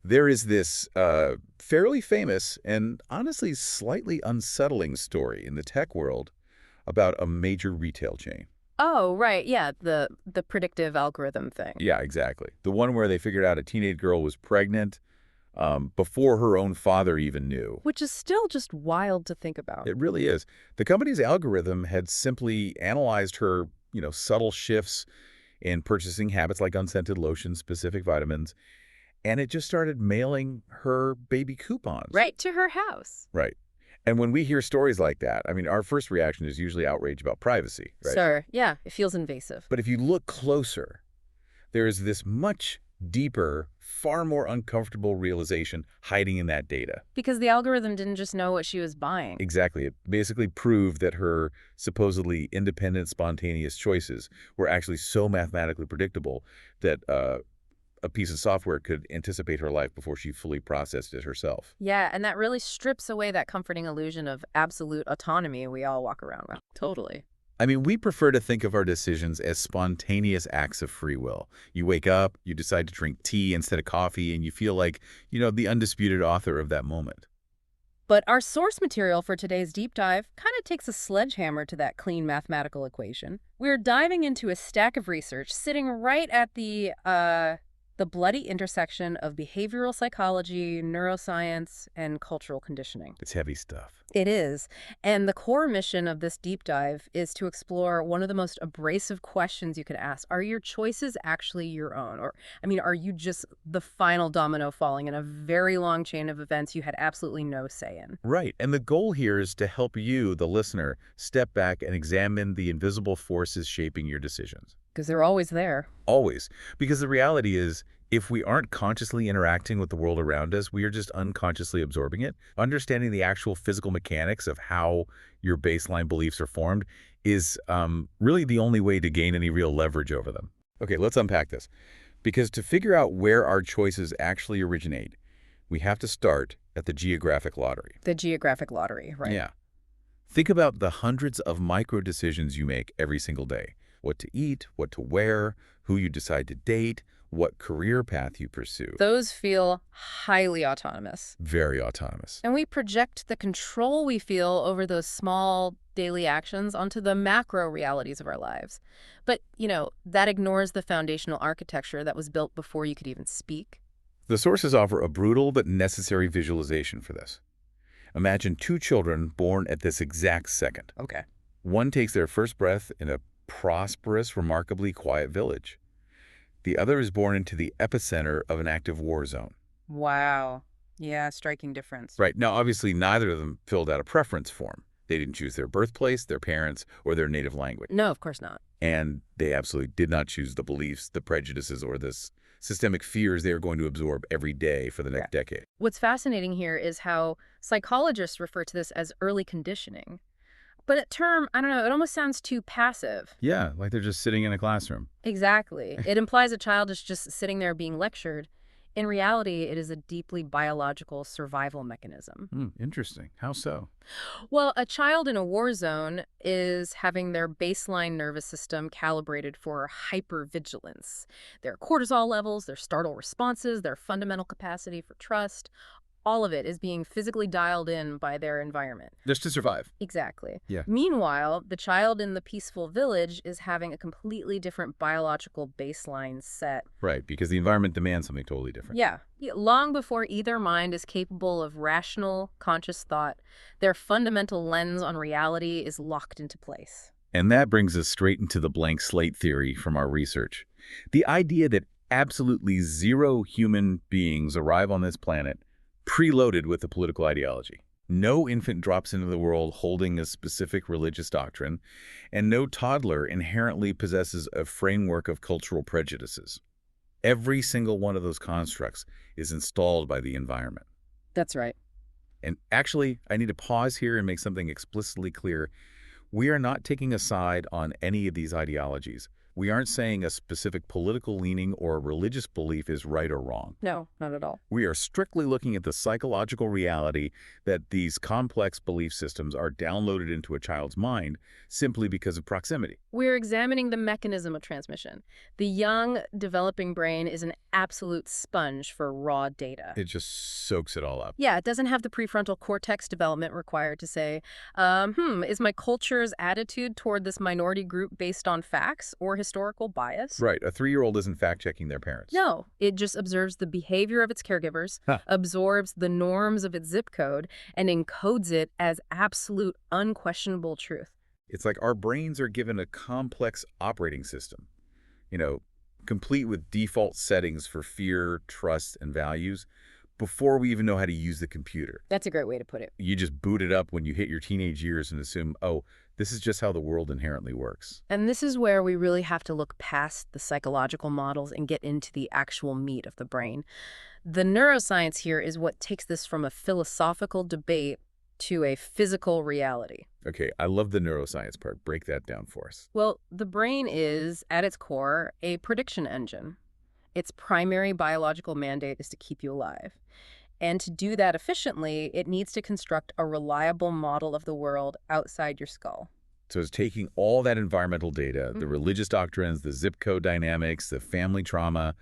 There is this fairly famous and honestly slightly unsettling story in the tech world about a major retail chain. Oh, right. Yeah, the predictive algorithm thing. Yeah, exactly. The one where they figured out a teenage girl was pregnant before her own father even knew. Which is still just wild to think about. It really is. The company's algorithm had simply analyzed her, subtle shifts in purchasing habits like unscented lotions, specific vitamins, and it just started mailing her baby coupons. Right to her house. Right. And when we hear stories like that, I mean, our first reaction is usually outrage about privacy, right? Sure. Yeah, it feels invasive. But if you look closer, there is this much deeper, far more uncomfortable realization hiding in that data. Because the algorithm didn't just know what she was buying. Exactly. It basically proved that her supposedly independent, spontaneous choices were actually so mathematically predictable that a piece of software could anticipate her life before she fully processed it herself. Yeah, and that really strips away that comforting illusion of absolute autonomy we all walk around with. Totally. I mean, we prefer to think of our decisions as spontaneous acts of free will. You wake up, you decide to drink tea instead of coffee, and you feel like, the undisputed author of that moment. But our source material for today's deep dive kind of takes a sledgehammer to that clean mathematical equation. We're diving into a stack of research sitting right at the bloody intersection of behavioral psychology, neuroscience, and cultural conditioning. It's heavy stuff. It is. And the core mission of this deep dive is to explore one of the most abrasive questions you could ask. Are your choices actually your own? Or, are you just the final domino falling in a very long chain of events you had absolutely no say in? Right. And the goal here is to help you, the listener, step back and examine the invisible forces shaping your decisions. Because they're always there. Always. Because the reality is, if we aren't consciously interacting with the world around us, we are just unconsciously absorbing it. Understanding the actual physical mechanics of how your baseline beliefs are formed is really the only way to gain any real leverage over them. Okay, let's unpack this. Because to figure out where our choices actually originate, we have to start at the geographic lottery. The geographic lottery, right? Yeah. Think about the hundreds of micro decisions you make every single day. What to eat, what to wear, who you decide to date, what career path you pursue. Those feel highly autonomous. Very autonomous. And we project the control we feel over those small daily actions onto the macro realities of our lives. But, that ignores the foundational architecture that was built before you could even speak. The sources offer a brutal but necessary visualization for this. Imagine two children born at this exact second. Okay. One takes their first breath in a prosperous, remarkably quiet village. The other is born into the epicenter of an active war zone. Wow. Yeah, striking difference. Right. Now, obviously, neither of them filled out a preference form. They didn't choose their birthplace, their parents, or their native language. No, of course not. And they absolutely did not choose the beliefs, the prejudices, or the systemic fears they are going to absorb every day for the next decade. What's fascinating here is how psychologists refer to this as early conditioning. But that term, I don't know, it almost sounds too passive. Yeah, like they're just sitting in a classroom. Exactly. It implies a child is just sitting there being lectured. In reality, it is a deeply biological survival mechanism. Interesting. How so? Well, a child in a war zone is having their baseline nervous system calibrated for hypervigilance. Their cortisol levels, their startle responses, their fundamental capacity for trust, all of it is being physically dialed in by their environment. Just to survive. Exactly. Yeah. Meanwhile, the child in the peaceful village is having a completely different biological baseline set. Right, because the environment demands something totally different. Yeah. Long before either mind is capable of rational, conscious thought, their fundamental lens on reality is locked into place. And that brings us straight into the blank slate theory from our research. The idea that absolutely zero human beings arrive on this planet preloaded with a political ideology. No infant drops into the world holding a specific religious doctrine, and no toddler inherently possesses a framework of cultural prejudices. Every single one of those constructs is installed by the environment. That's right. And actually, I need to pause here and make something explicitly clear. We are not taking a side on any of these ideologies. We aren't saying a specific political leaning or religious belief is right or wrong. No, not at all. We are strictly looking at the psychological reality that these complex belief systems are downloaded into a child's mind simply because of proximity. We're examining the mechanism of transmission. The young, developing brain is an absolute sponge for raw data. It just soaks it all up. Yeah, it doesn't have the prefrontal cortex development required to say, is my culture's attitude toward this minority group based on facts or historical bias? Right. A 3-year-old isn't fact-checking their parents. No, it just observes the behavior of its caregivers, absorbs the norms of its zip code, and encodes it as absolute, unquestionable truth. It's like our brains are given a complex operating system, complete with default settings for fear, trust, and values before we even know how to use the computer. That's a great way to put it. You just boot it up when you hit your teenage years and assume, oh, this is just how the world inherently works. And this is where we really have to look past the psychological models and get into the actual meat of the brain. The neuroscience here is what takes this from a philosophical debate to a physical reality. Okay, I love the neuroscience part. Break that down for us. Well, the brain is, at its core, a prediction engine. Its primary biological mandate is to keep you alive. And to do that efficiently, it needs to construct a reliable model of the world outside your skull. So it's taking all that environmental data, the religious doctrines, the zip code dynamics, the family trauma,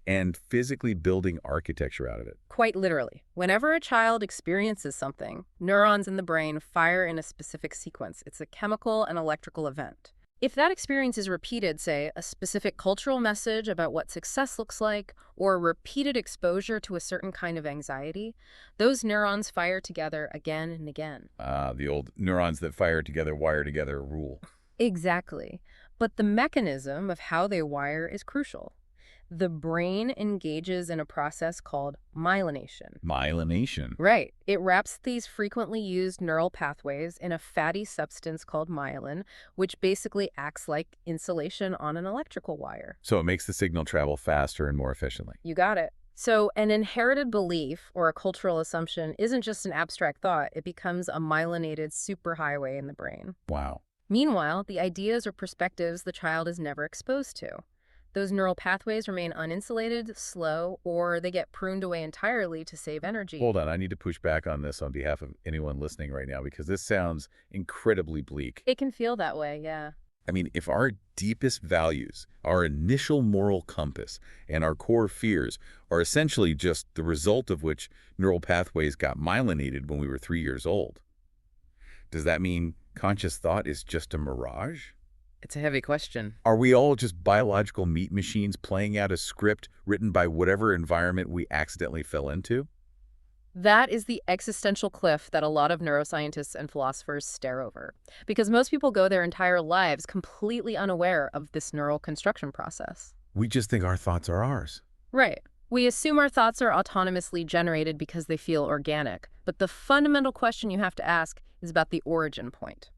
and physically building architecture out of it. Quite literally. Whenever a child experiences something, neurons in the brain fire in a specific sequence. It's a chemical and electrical event. If that experience is repeated, say, a specific cultural message about what success looks like, or repeated exposure to a certain kind of anxiety, those neurons fire together again and again. The old neurons that fire together, wire together rule. Exactly. But the mechanism of how they wire is crucial. The brain engages in a process called myelination. Myelination. Right. It wraps these frequently used neural pathways in a fatty substance called myelin, which basically acts like insulation on an electrical wire. So it makes the signal travel faster and more efficiently. You got it. So an inherited belief or a cultural assumption isn't just an abstract thought. It becomes a myelinated superhighway in the brain. Wow. Meanwhile, the ideas or perspectives the child is never exposed to. Those neural pathways remain uninsulated, slow, or they get pruned away entirely to save energy. Hold on, I need to push back on this on behalf of anyone listening right now because this sounds incredibly bleak. It can feel that way, yeah. I mean, if our deepest values, our initial moral compass, and our core fears are essentially just the result of which neural pathways got myelinated when we were 3 years old, does that mean conscious thought is just a mirage? It's a heavy question. Are we all just biological meat machines playing out a script written by whatever environment we accidentally fell into? That is the existential cliff that a lot of neuroscientists and philosophers stare over. Because most people go their entire lives completely unaware of this neural construction process. We just think our thoughts are ours. Right. We assume our thoughts are autonomously generated because they feel organic. But the fundamental question you have to ask is about the origin point.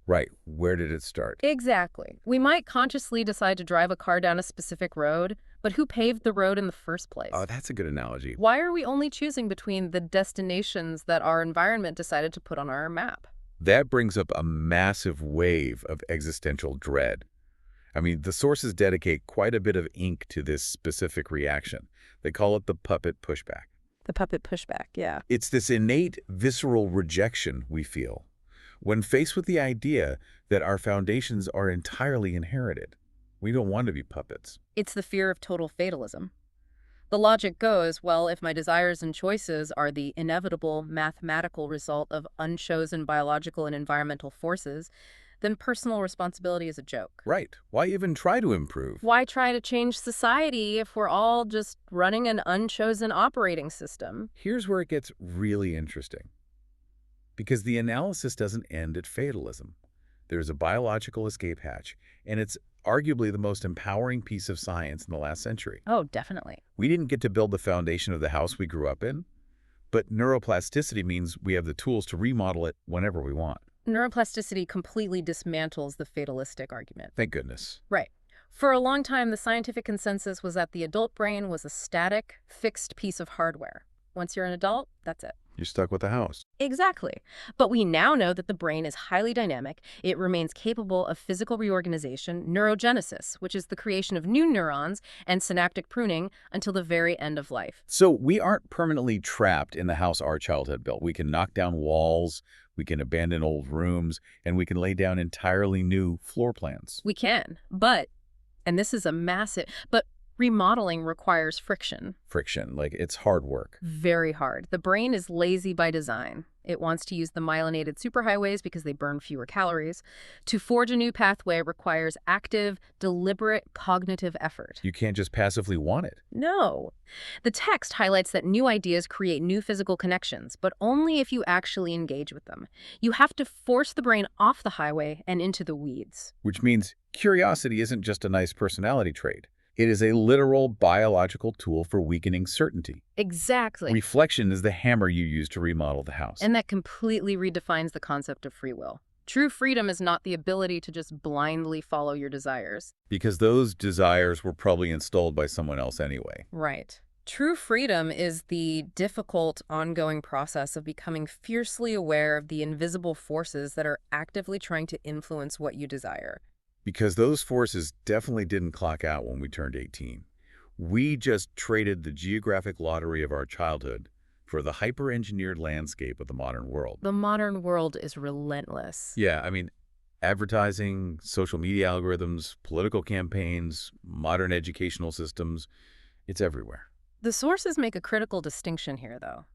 Right. Where did it start? Exactly. We might consciously decide to drive a car down a specific road, but who paved the road in the first place? Oh, that's a good analogy. Why are we only choosing between the destinations that our environment decided to put on our map? That brings up a massive wave of existential dread. I mean, the sources dedicate quite a bit of ink to this specific reaction. They call it the puppet pushback. The puppet pushback, yeah. It's this innate, visceral rejection we feel when faced with the idea that our foundations are entirely inherited. We don't want to be puppets. It's the fear of total fatalism. The logic goes, well, if my desires and choices are the inevitable mathematical result of unchosen biological and environmental forces, then personal responsibility is a joke. Right. Why even try to improve? Why try to change society if we're all just running an unchosen operating system? Here's where it gets really interesting. Because the analysis doesn't end at fatalism. There's a biological escape hatch, and it's arguably the most empowering piece of science in the last century. Oh, definitely. We didn't get to build the foundation of the house we grew up in, but neuroplasticity means we have the tools to remodel it whenever we want. Neuroplasticity completely dismantles the fatalistic argument. Thank goodness. Right. For a long time, the scientific consensus was that the adult brain was a static, fixed piece of hardware. Once you're an adult, that's it. You're stuck with the house. Exactly. But we now know that the brain is highly dynamic. It remains capable of physical reorganization, neurogenesis, which is the creation of new neurons, and synaptic pruning until the very end of life. So we aren't permanently trapped in the house our child had built. We can knock down walls, we can abandon old rooms, and we can lay down entirely new floor plans. We can, and this is a massive, but remodeling requires friction. Friction, like it's hard work. Very hard. The brain is lazy by design. It wants to use the myelinated superhighways because they burn fewer calories. To forge a new pathway requires active, deliberate cognitive effort. You can't just passively want it. No. The text highlights that new ideas create new physical connections, but only if you actually engage with them. You have to force the brain off the highway and into the weeds. Which means curiosity isn't just a nice personality trait. It is a literal biological tool for weakening certainty. Exactly. Reflection is the hammer you use to remodel the house. And that completely redefines the concept of free will. True freedom is not the ability to just blindly follow your desires. Because those desires were probably installed by someone else anyway. Right. True freedom is the difficult, ongoing process of becoming fiercely aware of the invisible forces that are actively trying to influence what you desire. Because those forces definitely didn't clock out when we turned 18. We just traded the geographic lottery of our childhood for the hyper-engineered landscape of the modern world. The modern world is relentless. Yeah, I mean, advertising, social media algorithms, political campaigns, modern educational systems, it's everywhere. The sources make a critical distinction here, though.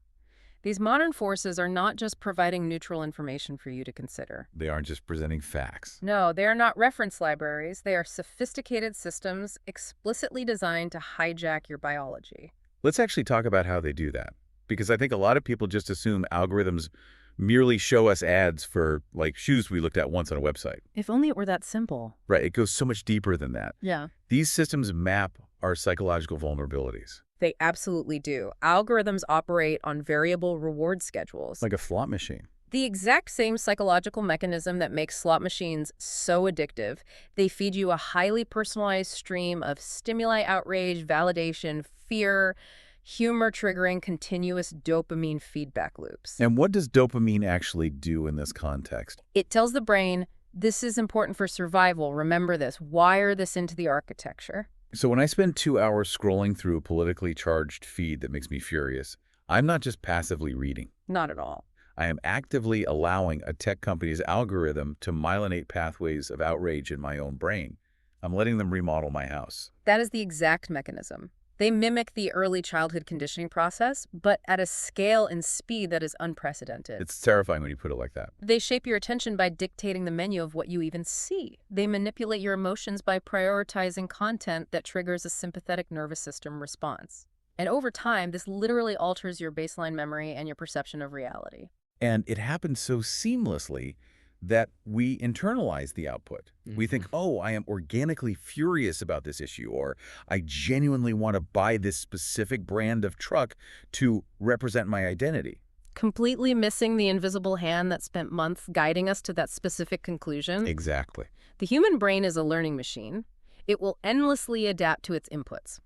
These modern forces are not just providing neutral information for you to consider. They aren't just presenting facts. No, they are not reference libraries. They are sophisticated systems explicitly designed to hijack your biology. Let's actually talk about how they do that. Because I think a lot of people just assume algorithms merely show us ads for, like, shoes we looked at once on a website. If only it were that simple. Right, it goes so much deeper than that. Yeah. These systems map our psychological vulnerabilities. They absolutely do. Algorithms operate on variable reward schedules. Like a slot machine. The exact same psychological mechanism that makes slot machines so addictive. They feed you a highly personalized stream of stimuli, outrage, validation, fear, humor-triggering continuous dopamine feedback loops. And what does dopamine actually do in this context? It tells the brain, this is important for survival. Remember this. Wire this into the architecture. So when I spend 2 hours scrolling through a politically charged feed that makes me furious, I'm not just passively reading. Not at all. I am actively allowing a tech company's algorithm to myelinate pathways of outrage in my own brain. I'm letting them remodel my house. That is the exact mechanism. They mimic the early childhood conditioning process, but at a scale and speed that is unprecedented. It's terrifying when you put it like that. They shape your attention by dictating the menu of what you even see. They manipulate your emotions by prioritizing content that triggers a sympathetic nervous system response. And over time, this literally alters your baseline memory and your perception of reality. And it happens so seamlessly that we internalize the output. We think, oh, I am organically furious about this issue, or I genuinely want to buy this specific brand of truck to represent my identity. Completely missing the invisible hand that spent months guiding us to that specific conclusion. Exactly. The human brain is a learning machine. It will endlessly adapt to its inputs.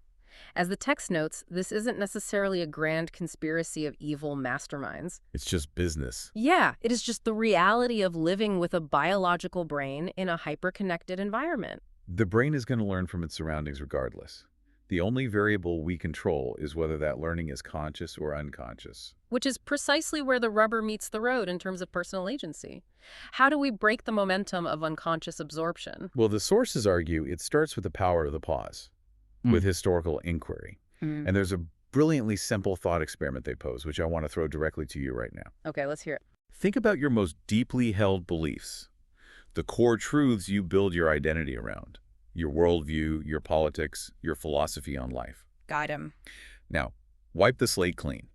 As the text notes, this isn't necessarily a grand conspiracy of evil masterminds. It's just business. Yeah, it is just the reality of living with a biological brain in a hyper-connected environment. The brain is going to learn from its surroundings regardless. The only variable we control is whether that learning is conscious or unconscious. Which is precisely where the rubber meets the road in terms of personal agency. How do we break the momentum of unconscious absorption? Well, the sources argue it starts with the power of the pause, with historical inquiry. And there's a brilliantly simple thought experiment they pose, which I want to throw directly to you right now. Okay, let's hear it. Think about your most deeply held beliefs, the core truths you build your identity around, your worldview, your politics, your philosophy on life. Got him. Now, wipe the slate clean.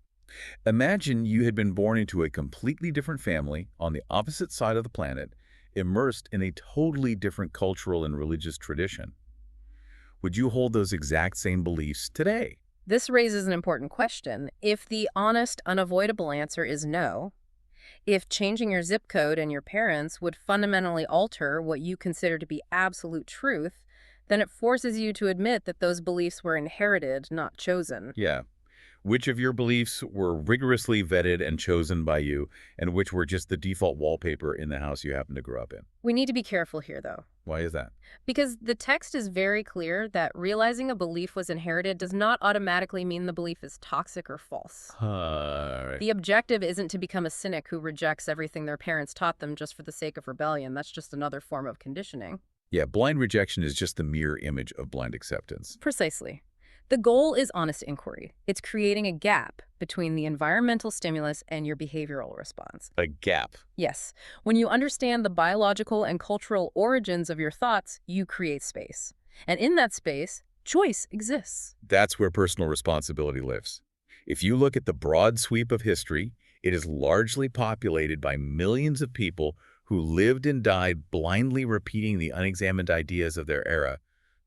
Imagine you had been born into a completely different family on the opposite side of the planet, immersed in a totally different cultural and religious tradition. Would you hold those exact same beliefs today? This raises an important question. If the honest, unavoidable answer is no, if changing your zip code and your parents would fundamentally alter what you consider to be absolute truth, then it forces you to admit that those beliefs were inherited, not chosen. Yeah. Which of your beliefs were rigorously vetted and chosen by you, and which were just the default wallpaper in the house you happen to grow up in? We need to be careful here, though, Why is that? because the text is very clear that realizing a belief was inherited does not automatically mean the belief is toxic or false. Right. The objective isn't to become a cynic who rejects everything their parents taught them just for the sake of rebellion. That's just another form of conditioning. Yeah, blind rejection is just the mirror image of blind acceptance. Precisely. The goal is honest inquiry. It's creating a gap between the environmental stimulus and your behavioral response. A gap. Yes, when you understand the biological and cultural origins of your thoughts, you create space. And in that space, choice exists. That's where personal responsibility lives. If you look at the broad sweep of history, it is largely populated by millions of people who lived and died blindly repeating the unexamined ideas of their era,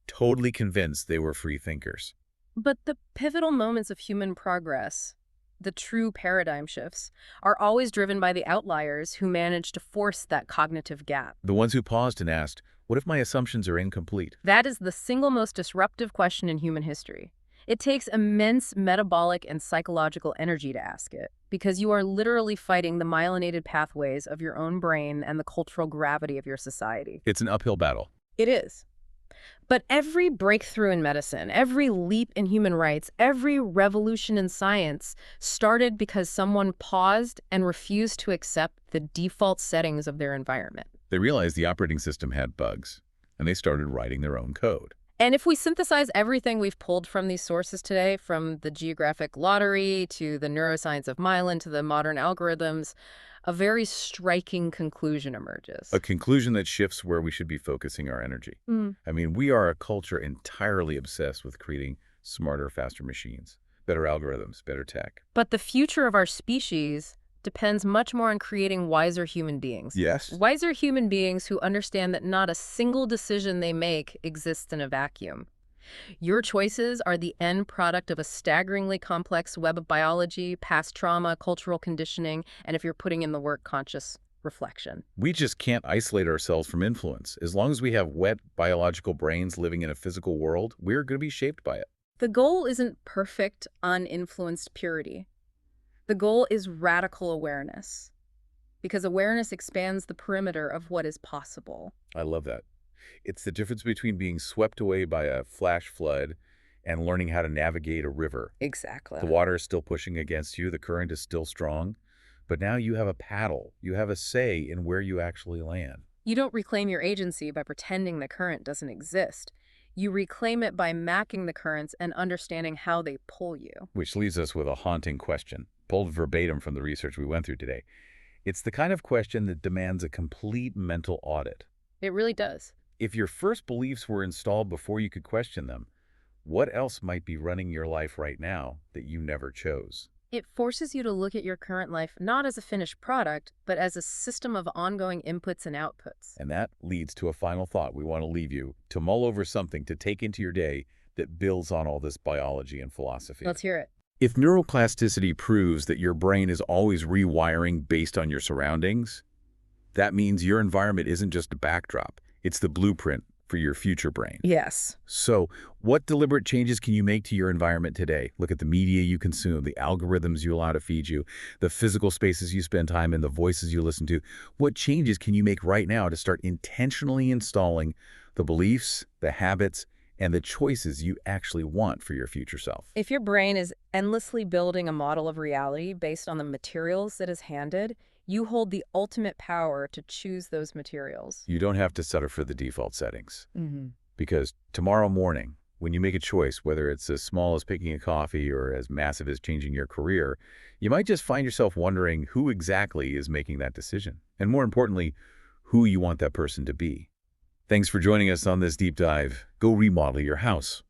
totally convinced they were free thinkers. But the pivotal moments of human progress, the true paradigm shifts, are always driven by the outliers who manage to force that cognitive gap. The ones who paused and asked, what if my assumptions are incomplete? That is the single most disruptive question in human history. It takes immense metabolic and psychological energy to ask it, because you are literally fighting the myelinated pathways of your own brain and the cultural gravity of your society. It's an uphill battle. It is. But every breakthrough in medicine, every leap in human rights, every revolution in science started because someone paused and refused to accept the default settings of their environment. They realized the operating system had bugs, and they started writing their own code. And if we synthesize everything we've pulled from these sources today, from the geographic lottery to the neuroscience of myelin to the modern algorithms, a very striking conclusion emerges. A conclusion that shifts where we should be focusing our energy. I mean, we are a culture entirely obsessed with creating smarter, faster machines, better algorithms, better tech. But the future of our species depends much more on creating wiser human beings. Yes. Wiser human beings who understand that not a single decision they make exists in a vacuum. Your choices are the end product of a staggeringly complex web of biology, past trauma, cultural conditioning, and if you're putting in the work, conscious reflection. We just can't isolate ourselves from influence. As long as we have wet biological brains living in a physical world, we're going to be shaped by it. The goal isn't perfect, uninfluenced purity. The goal is radical awareness, because awareness expands the perimeter of what is possible. I love that. It's the difference between being swept away by a flash flood and learning how to navigate a river. Exactly. The water is still pushing against you, the current is still strong, but now you have a paddle. You have a say in where you actually land. You don't reclaim your agency by pretending the current doesn't exist. You reclaim it by mapping the currents and understanding how they pull you. Which leaves us with a haunting question, pulled verbatim from the research we went through today. It's the kind of question that demands a complete mental audit. It really does. If your first beliefs were installed before you could question them, what else might be running your life right now that you never chose? It forces you to look at your current life not as a finished product, but as a system of ongoing inputs and outputs. And that leads to a final thought we want to leave you to mull over something to take into your day that builds on all this biology and philosophy. Let's hear it. If neuroplasticity proves that your brain is always rewiring based on your surroundings, that means your environment isn't just a backdrop. It's the blueprint for your future brain. Yes. So, what deliberate changes can you make to your environment today? Look at the media you consume, the algorithms you allow to feed you, the physical spaces you spend time in, the voices you listen to. What changes can you make right now to start intentionally installing the beliefs, the habits, and the choices you actually want for your future self? If your brain is endlessly building a model of reality based on the materials it is handed, you hold the ultimate power to choose those materials. You don't have to settle for the default settings. Because tomorrow morning, when you make a choice, whether it's as small as picking a coffee or as massive as changing your career, you might just find yourself wondering who exactly is making that decision. And more importantly, who you want that person to be. Thanks for joining us on this deep dive. Go remodel your house.